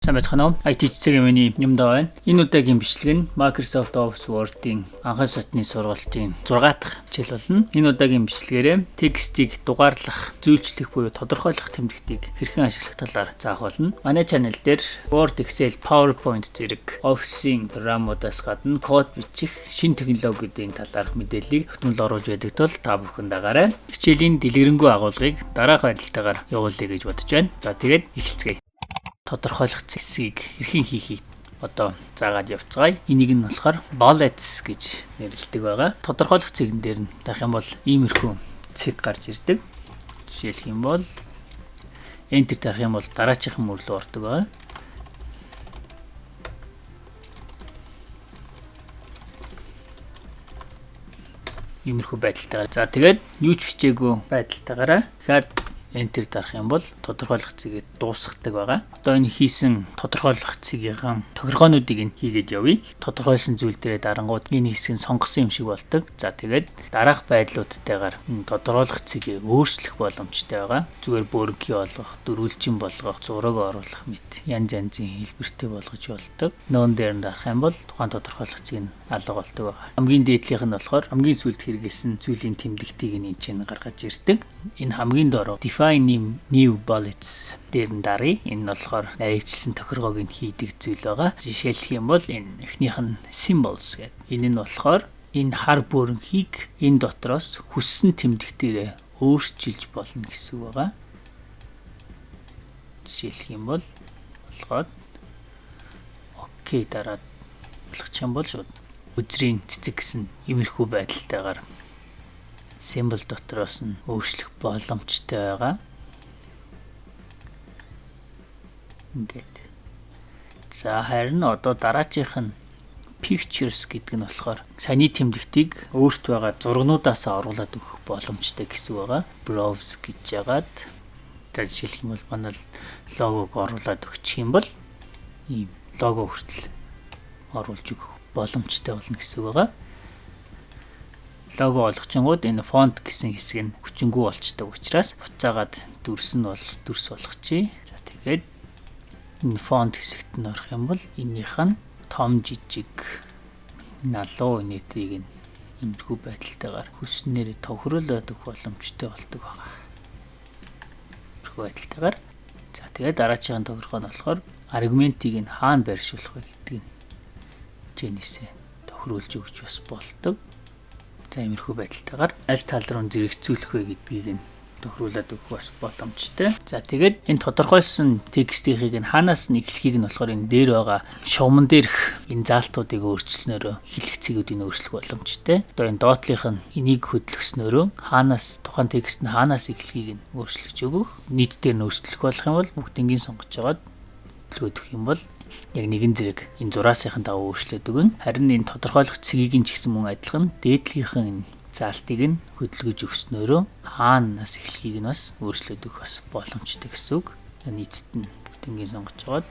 Сайн байцгаана уу? IT цэгийн миний юмдаа байна. Энэ удаагийн бичлэг нь Microsoft Office Word-ийн анхан шатны сургалтын 6 дахь хичээл болно. Энэ удаагийн бичлэгээрээ текстийг дугаарлах, зөвлөлөх буюу тодорхойлох тэмдэгтийг хэрхэн ашиглах талаар заах болно. Манай channel дээр Word, Excel, PowerPoint зэрэг Office-ийн програмуудаас гадна код бичих шинэ технологиудын талаарх мэдээллийг хөтөлбөр оруулж байдаг тул та бүхэн дагаарай. Хичээлийн дэлгэрэнгүй агуулгыг дараах байдалтайгаар явуулъя гэж бодож байна. За тэгээд эхэлцгээе. Тодорхойлох хэсгийг хэрхэн хийхийг одоо заагаад явцгаая. Энийг нь болохоор bullets гэж нэрлэдэг байгаа. Тодорхойлох цэгэн дээр нь дарах юм бол иймэрхүү цэг гарч ирдэг. Жишээлх юм бол enter дарах юм бол дараачихан мөр рүү ордог байгаа. Иймэрхүү байдалтайгаар. За тэгээд юу ч бичээгүй байдалтайгаараа дахиад enter дарах юм бол тодорхойлох цэгээ дуусгадаг байгаа. Одоо энэ хийсэн тодорхойлох цэгийн тохиргоонуудыг нь хийгээд явъя. Тодорхойлсон зүйл дээрээ дарангууд энэ хэсэг нь сонгосон юм шиг болдог. За тэгээд дараах байдлуудтайгаар энэ тодорхойлох цэгийг өөрчлөх боломжтой байгаа. Зүгээр бүрэнхий болгох, дөрвөлжин болгох, зураг оруулах мэт янз янзын хэлбэртэй болгож болдог. Нүүн дээр нь дарах юм бол тухайн тодорхойлох цэг нь алга болдог байгаа. Хамгийн дээдлийнх нь болохоор хамгийн сүүлд хэрэгэлсэн зүйлийн тэмдэгтийг нь энэ чинь гаргаж ирдэг. Энэ хамгийн доор define new bullets дээр нь даръя. Энэ нь болохоор наривчлсан тохиргоог нь хийдэг зүйл байгаа. Жишээлх юм бол энэ эхнийх нь symbols гэдэг. Энэ нь болохоор энэ хар бүрэнхийг энэ дотроос хүссэн тэмдэгтээрээ өөрчилж болно гэсэн үг байгаа. Жишээлх юм бол болгоод окей дараад болгочих юм бол шууд үзрийн цэцэг гэсэн иймэрхүү байдалтайгаар символ дотроос нь өөрчлөх боломжтой байгаа. Ингээд. За харин одоо дараачих нь pictures гэдэг нь болохоор саяны тэмдэгтийг өөрт байгаа зургнуудаас оруулаад өгөх боломжтой гэсэн байгаа. Browse гэж яагаад за жишээлх юм бол манай логог оруулаад өгчих юм бол ийм лого хүртэл оруулж өгөх боломжтой болно гэсэн үг байгаа. Лого олгочингууд энэ фонт гэсэн хэсэг нь хүчингүй болчтой учраас буцаагаад дүрс болгочихъя. За тэгээд энэ фонт хэсэгт нь орох юм бол энийх нь том жижиг налуу нийтрийг нь иймэрхүү байдалтайгаар хүснээр тохируулаад өгөх боломжтой болдог байгаа. Иймэрхүү байдалтайгаар за тэгээд дараагийн тохиргоо нь болохоор аргументийг нь хаана байршуулах вэ гэдэг нь жинээсээ тохируулж өгч бас болдог. За иймэрхүү байдалтайгаар аль тал руу зэрэгцүүлэх вэ гэдгийг нь тохируулаад өгөх бас боломжтой. За тэгээд энэ тодорхойлсон текстийнхийг нь хаанаас нь эхлэхийг нь болохоор энэ дээр байгаа шугамн дээрх энэ заалтуудыг өөрчлснөөрөө эхлэх цэгүүдийг өөрчлөх боломжтой. Одоо энэ доотлих нь энийг хөдлөснөөрөө хаанаас тухайн текст нь хаанаас эхлэхийг нь өөрчлөж өгөх. Нийтдээ нь өөрчлөх болох юм бол бүгднийг сонгож аваад хөдөлгөөдөх юм бол яг нэгэн зэрэг энэ зураасынхан дагуу өөрчлөөд өгнө. Харин энэ тодорхойлох цэгийг нь ч гэсэн мөн адилхан дээдлийнхэн заалтыг нь хөдөлгөж өгснөөрөө хаанаас эхлэхийг нь бас өөрчлөөд өгөх бас боломжтой гэсэн үг. Нийтэд нь бүгднийг сонгож аваад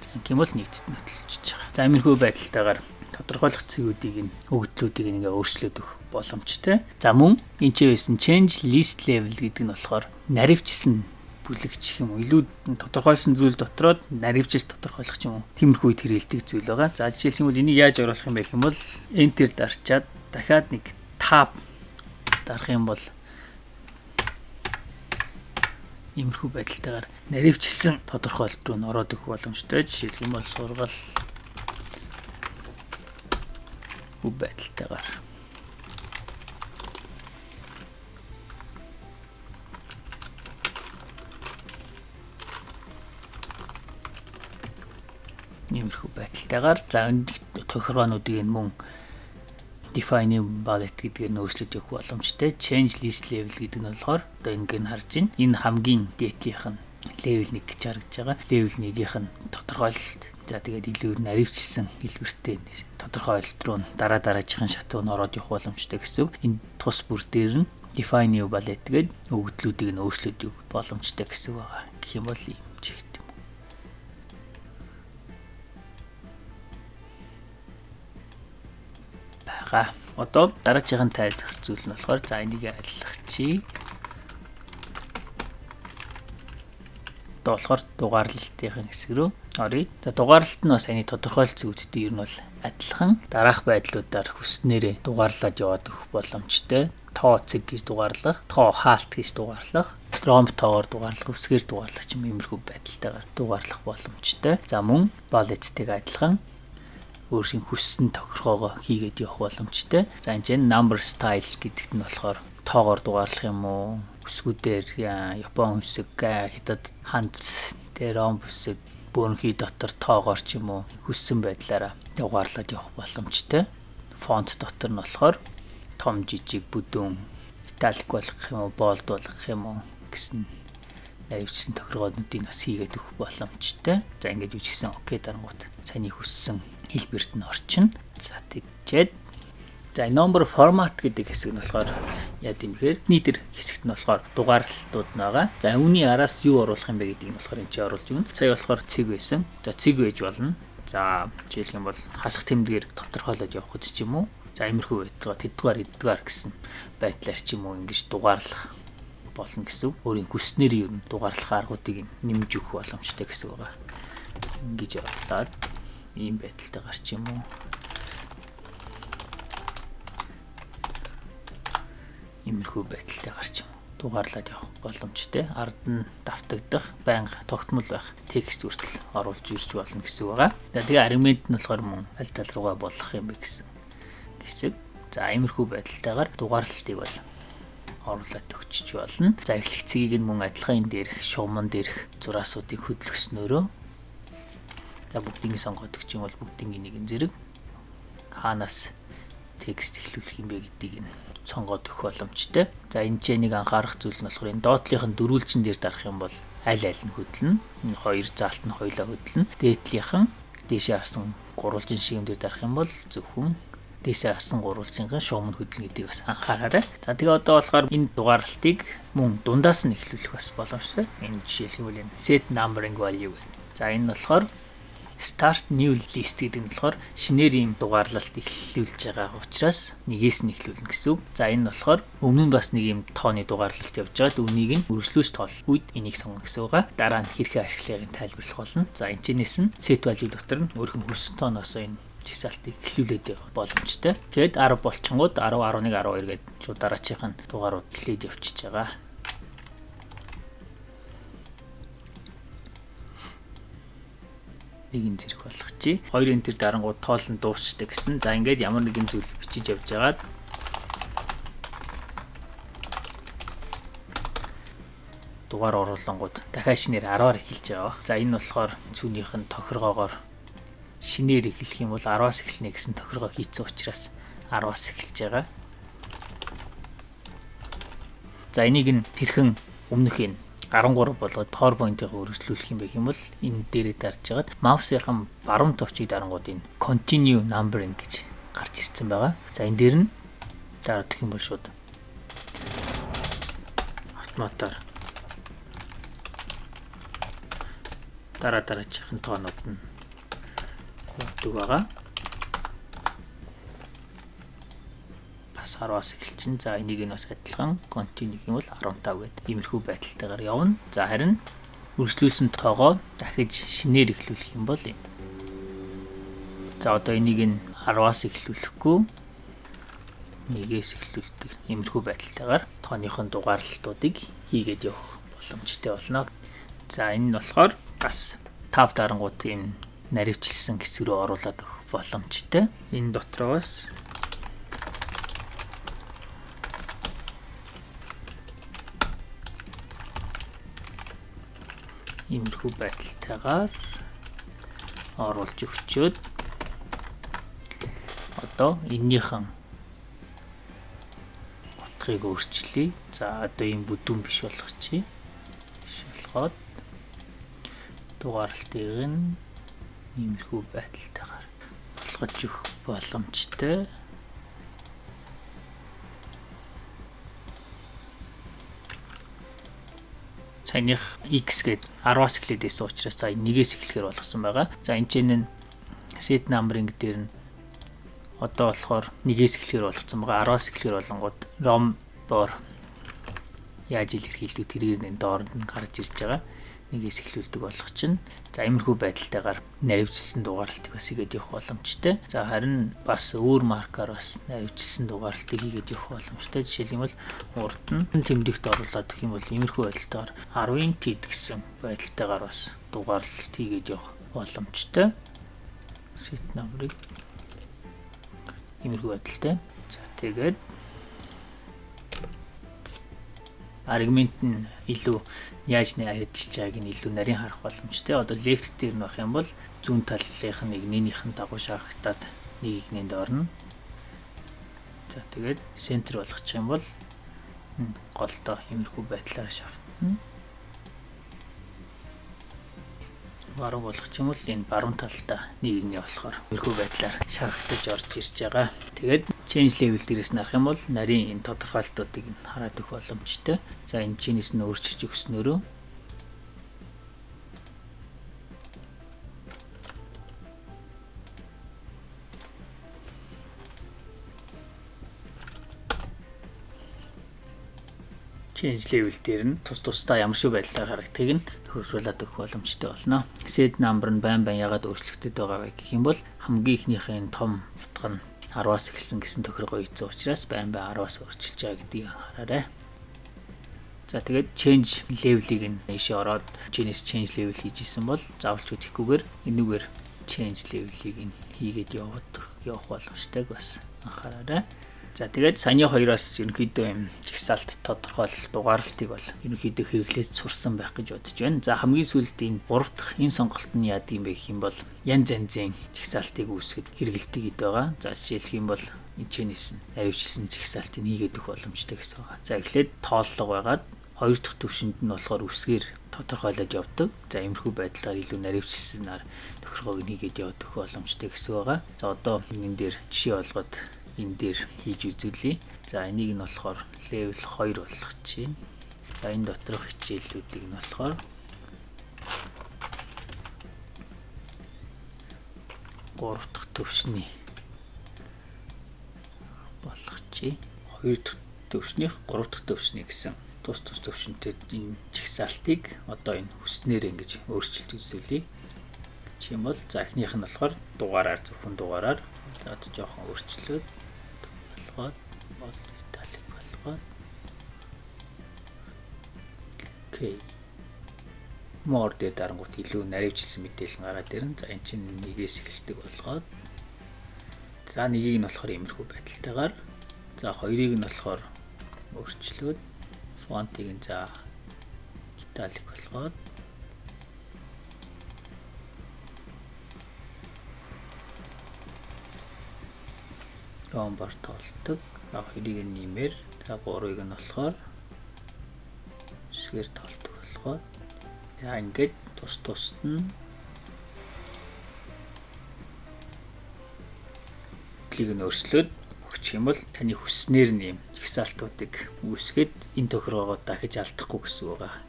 за гэмэл нийтэд нь хөдөлж байгаа. За иймэрхүү байдалтайгаар тодорхойлох цэгүүдийг нь өгөгдлүүдийг ингээ өөрчлөөд өгөх боломжтой. За мөн энэ ч байсан change list level гэдэг нь болохоор наривчилсан бүлэгч юм уу илүү тодорхойлсон зүйл дотроо наривчилж тодорхойлох юм уу тиймэрхүү үед хэрэгэлдэг зүйл байгаа. За жишээлх юм бол энийг яаж оруулах юм бэ гэх юм бол enter дарчаад дахиад нэг tab дарах юм бол иймэрхүү байдалтайгаар наривчилсан тодорхойлолт руу н ороод өгөх боломжтой. Жишээлх юм бол сургал бүх байдалтайгаар иймэрхүү байдалтайгаар за тохиргоонуудыг нь мөн define bullet гэдгээр нь өөрчлөж өгөх боломжтой. Change list level гэдэг нь болохоор одоо ингээд харж байна. Энэ хамгийн дээдлийнх нь level 1 гэж харагдаж байгаа. Level 1-ийнх нь тодорхойлолт. За тэгээд илүү наривчилсан хэлбэртэй тодорхойлолт руу дараачихын шатуу нь ороод явах боломжтой гэсэн үг. Энэ тус бүр дээр нь define bullet гэдэг өгөгдлүүдийг нь өөрчлөж өгөх боломжтой гэсэн үг байгаа. Гэх юм бол юм чихт. Одоо дараагийн тайлбар зүйл нь болохоор за энийг арилгах чи. Одоо болохоор дугаарлалтын хэсэг рүү оръё. За дугаарлалт нь бас саяны тодорхойлцсон үүдтэй ер нь бол адилхан дараах байдлуудаар хүснээрээ дугаарлаад яваад өгөх боломжтой. Тоо цэг гэж дугаарлах, тоо хаалт гэж дугаарлах, ромб тоогоор дугаарлах, үсгээр дугаарлах ч юм иймэрхүү байдалтайгаар дугаарлах боломжтой. За мөн балеттэйг адилхан өөрийн хүссэн тохиргоогоо хийгээд явах боломжтой. За энэ number style гэдэгт нь болохоор тоогоор дугаарлах юм уу? Үсгүүдээр Япон үсэг, хятад ханц, ромб үсэг бөөнхий дотор тоогоор ч юм уу хүссэн байдлаараа дугаарлаад явах боломжтой. Фонт дотор нь болохоор том жижиг бүдүүн италик болгох юм уу, болд болгох юм уу гэсэн наривчсан тохиргооднуудыг бас хийгээд өгөх боломжтой. За ингэж үжигсэн окей дарангууд саний хүссэн хэлбэрт нь орчин. За тэгчээд за number format гэдэг хэсэг нь болохоор яа гэмээр нийтэр хэсэгт нь болохоор дугаарлалтууд нь байгаа. За үүний араас юу оруулах юм бэ гэдгийг нь болохоор энэ чинь оруулж өгнө. Сая болохоор цэг байсан. За цэг байж болно. За жишээлх юм бол хасах тэмдгээр тодорхойлоод явах гэж юм уу? За иймэрхүү байтугай тэдгээр эдгээр гэсэн байдлаар ч юм уу ингэж дугаарлах болно гэсэн. Өөрийн хүснээр юу н дугаарлах аргуудыг нэмж өгөх боломжтой гэсэн байгаа. Ингэж оруулаад ийм байдалтай гарч юм уу? Иймэрхүү байдалтай гарч юм. Дугаарлаад явах боломжтой. Ард нь давтагдах, байнга тогтмол байх текст хүртэл оруулж ирж болно гэсэн байгаа. За тэгээ аргумент нь болохоор мөн аль тал руугаа болох юм бэ гэсэн хэсэг. За иймэрхүү байдалтайгаар дугаарлалтыг бол оруулаад өгчөж болно. За эхлэх цэгийг нь мөн адилхан энэ дээрх шугамн дээрх зураасуудыг хөдлөснөөрөө за бүгдийг сонгоод өгч юм бол бүгдийн нэгэн зэрэг хаанаас текст эхлүүлэх юм бэ гэдгийг нь сонгоод өгөх боломжтой. За энэ ч нэг анхаарах зүйл нь болохоор энэ доотлынх нь дөрвөлжин дээр дарах юм бол аль аль нь хөдлөнө. Энэ хоёр заалт нь хоёлаа хөдлөнө. Дээдлийнхэн дээшээ харсан гурвалжин шигэмдээр дарах юм бол зөвхөн дээшээ харсан гурвалжингийн шугам нь хөдлөнө гэдгийг бас анхаараарай. За тэгээ одоо болохоор энэ дугаарлалтыг мөн дундаас нь эхлүүлэх бас боломжтой. Энэ жишээлбэл энэ set numbering value гэдэг. За энэ нь болохоор start new list гэдэг нь болохоор шинээр ийм дугаарлалт эхлүүлж байгаа учраас нэгээс нь эхлүүлнэ гэсэн үг. За энэ нь болохоор өмнө нь бас нэг ийм тооны дугаарлалт явж байгаад үнийг нь үргэлжлүүлж тоолох үед энийг сонгоно гэсэн үг. Дараа нь хэрхэн ашиглахыг тайлбарлах болно. За энэ чинээс нь set value дотор нь өөрхөн хүссэн тооноос энэ жигсаалтыг эхлүүлээд явах боломжтой. Тэгэд 10 болчингууд 10, 11, 12 гэдэг шууд дараачих нь дугаарууд эхлээд явчихж байгаа. Нэг нь зэрэг болгочих. Хоёр энэ төр дарангууд тоолн дуусчдаг гэсэн. За ингээд ямар нэгэн зүйл бичиж явж байгаад дугаар оруулангууд дахиад шинээр 10-аар эхэлж байгаа. За энэ болохоор цүнийх нь тохиргоогоор шинээр эхлэх юм бол 10-аас эхэлнэ гэсэн тохиргоо хийцэн учраас 10-аас эхэлж байгаа. За энийг нь тэрхэн өмнөх нь 13 болгоод PowerPoint-ыг үргэлжлүүлэх юм байх юм бол энэ дээрээ дарж хагаад маусынхан баруун товчийг дарангууд энэ continue numbering гэж гарч ирсэн байгаа. За энэ дээр нь дараах юм бол шууд автоматар дараачихын тоонууд нь явдаг байгаа. Бас 10-аас эхэлчин. За энийг нь бас адилхан continue гэх юм бол 15 гэдэг иймэрхүү байдалтайгаар явна. За харин үргэлжлүүлсэн тоогоо дахиж шинээр эхлүүлэх юм бол юм. За одоо энийг нь 10-аас эхлүүлэхгүй нэгээс эхлүүлдэг иймэрхүү байдалтайгаар тооныхон дугаарлалтуудыг хийгээд явах боломжтой болно. За энэ нь болохоор бас тав дарангууд юм наривчлсан хэсэг рүү оруулаад өгөх боломжтой. Энэ дотроос иймэрхүү байдалтайгаар оруулж өгчөөд одоо эннийхэн утгыг өөрчлөе. За одоо ийм бүдүүн биш болгочихъя. Биш болгоод дугаарлалтыг нь иймэрхүү байдалтайгаар болгож өгөх боломжтой. Саяных X гээд 10-аас эхлээд байсан учраас за нэгээс эхлэхээр болгосон байгаа. За энэ чинь set numbering дээр нь одоо болохоор нэгээс эхлэхээр болгосон байгаа. 10-аас эхлэхээр болонгууд rom bor яаж илэрхийлдэг тэрээр нь доорнд нь гарч ирж байгаа. нэгээс эхлүүлдэг болох чинь. За иймэрхүү байдалтайгаар наривчлсан дугаарлалтыг бас хийгээд явах боломжтой. За харин бас өөр маркаар бас наривчлсан дугаарлалтыг хийгээд явах боломжтой. Жишээлбэл урд нь тэмдэгт оруулаад гэх юм бол иймэрхүү байдалтайгаар 10-ын TID гэсэн байдалтайгаар бас дугаарлалт хийгээд явах боломжтой. Set number-ыг иймэрхүү байдалтай. За тэгээд аргумент нь илүү яаж ажиллаж байгааг нь илүү нарийн харах боломжтой. Одоо left дээр нь байх юм бол зүүн талынх нь нэгнийх нь дагуу шахагтаад нэг игнэнд орно. За тэгээд center болгочих юм бол голдоо иймэрхүү байдлаар шахагдана. Баруун болгочих юм бол энэ баруун талдаа нэг игнээ болохоор иймэрхүү байдлаар шахагдаж орж ирж байгаа. Тэгээд change level дээрээс нь харах юм бол нарийн энэ тодорхойлолтуудыг хараад өгөх боломжтой. За энэ чинээс нь өөрчилж өгснөөрөө change level дээр нь тусдаа ямар шиг байдлаар харагдахыг нь төвшүүлээд өгөх боломжтой болно. Set number нь байн ягаад өөрчлөгдөж байгаа вэ гэх юм бол хамгийн ихнийхээ энэ том утга нь 10-аас эхэлсэн гэсэн тохиргоо ийцэн учраас байн 10-аас өөрчилж байгаа гэдгийг хараарай. За тэгээд change level-ийг нь ийшээ ороод change level хийж исэн бол заавалч үтгэхгүйгээр энүүгээр change level-ийг нь хийгээд явах боломжтойг бас анхаараарай. За тэгээд саяны хоёроос ерөнхийдөө юм жигсаалт тодорхойлолт дугаарлалтыг бол ерөнхийдөө хэрэглээд сурсан байх гэж бодож байна. За хамгийн сүүлд энэ 3 дахь энэ сонголт нь яадаг юм бэ гэх юм бол янз янзын жигсаалтыг үүсгэж хэрэгэлдэг гэдэг байгаа. За жишээлх юм бол энэ чэнэс нь наривчлсан жигсаалтыг хийгээд өгөх боломжтой гэсэн байгаа. За эхлээд тооллого байгаад 2 дахь төвшөнд нь болохоор үсгээр тодорхойлоод явдаг. За иймэрхүү байдлаар илүү наривчлснаар тохиргоог нь хийгээд явах боломжтой гэсэн байгаа. За одоо энэ дээр жишээ олгоод энэ дээр хийж үзүүлье. За энийг нь болохоор level 2 болгочихъя. За энэ доторх хичээллүүдийг нь болохоор гурав дахь төвшний болгочихъя. 2 дахь төвшнийх 3 дахь төвшний гэсэн тус төвшөнтэй энэ жигсаалтыг одоо энэ хүснээр ингэж өөрчилж үзүүлье. Жишээн бол за эхнийх нь болохоор дугаараар зөвхөн дугаараар за одоо жоохон өөрчлөөд италик болгоод окей more дээр дарангуут илүү наривчлсан мэдээлэл гараад ирнэ. За эн чинь нэгээс эхэлдэг болгоод за нэгийг нь болохоор иймэрхүү байдалтайгаар за хоёрыг нь болохоор өөрчлөөд фонтыг нь за италик болгоод ромбар тоолдог. За хоёрыг нь нэмэр. За гурыг нь болохоор үсгээр тоолдог болгоод за ингээд тусад нь клийг нь өөрчлөөд өгчих юм бол таны хүснээр нь юм жигсаалтуудыг үүсгээд энэ тохиргоогоо дахиж алдахгүй гэсэн үг байгаа.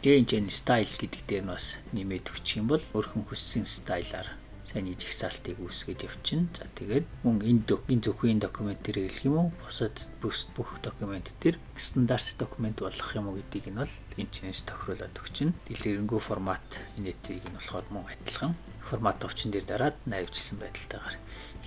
Change style гэдэг дээр нь бас нэмээд өгчих юм бол өөрхөн хүссэн стайлаар сайн жигсаалтыг үүсгэж явчихна. За тэгээд мөн энэ зөвхөн документ дээр хэлэх юм уу? Бусад бүх документ дээр стандарт документ болгох юм уу гэдгийг нь бол энэ чинээс тохируулаад өгчнө. Дэлгэрэнгүй формат инээтрийг нь болохоор мөн адилхан формат овчин дээр дараад наривчлсан байдалтайгаар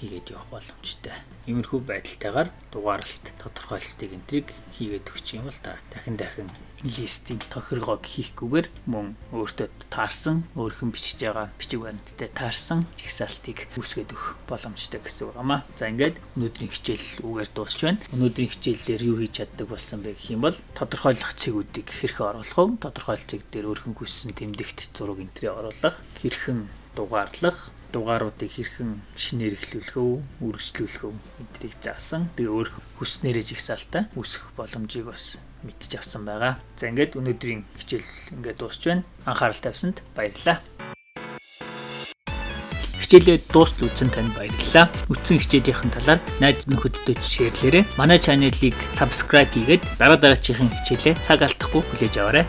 хийгээд явах боломжтой. Иймэрхүү байдалтайгаар дугаарлалт тодорхойлолтыг энтриг хийгээд өгчих юм бол та дахин листийн тохиргоог хийхгүйгээр мөн өөртөө таарсан өөрхөн бичиж байгаа бичиг баримттай таарсан жигсаалтыг үүсгэж өгөх боломжтой гэсэн үг юм аа. За ингээд өнөөдрийн хичээл үгээр дуусч байна. Өнөөдрийн хичээлээр юу хийж чаддаг болсон бэ гэх юм бол тодорхойлох цэгүүдийг хэрхэн оруулах вэ? Тодорхойлох цэг дээр өөрхөн хүссэн тэмдэгт зураг энтрийг оруулах, хэрхэн дугаарлах, дугааруудыг хэрхэн шинээр эхлүүлэх үү, үргэлжлүүлэх үү гэдгийг заасан. Тэгээ өөр хүснээрээ жигсаалтаа үүсгэх боломжийг бас мэдж авсан байгаа. За ингээд өнөөдрийн хичээл ингээд дуусч байна. Анхаарал тавьсанд баярлалаа. Хичээлээ дуустал үзсэн танд баярлалаа. Үзсэн хичээлийнхэн талаар найз нөхөддөө шеэрлээрэй. Манай чанелыг subscribe хийгээд дараагийн хичээлээ цаг алдахгүй хүлээж аваарай.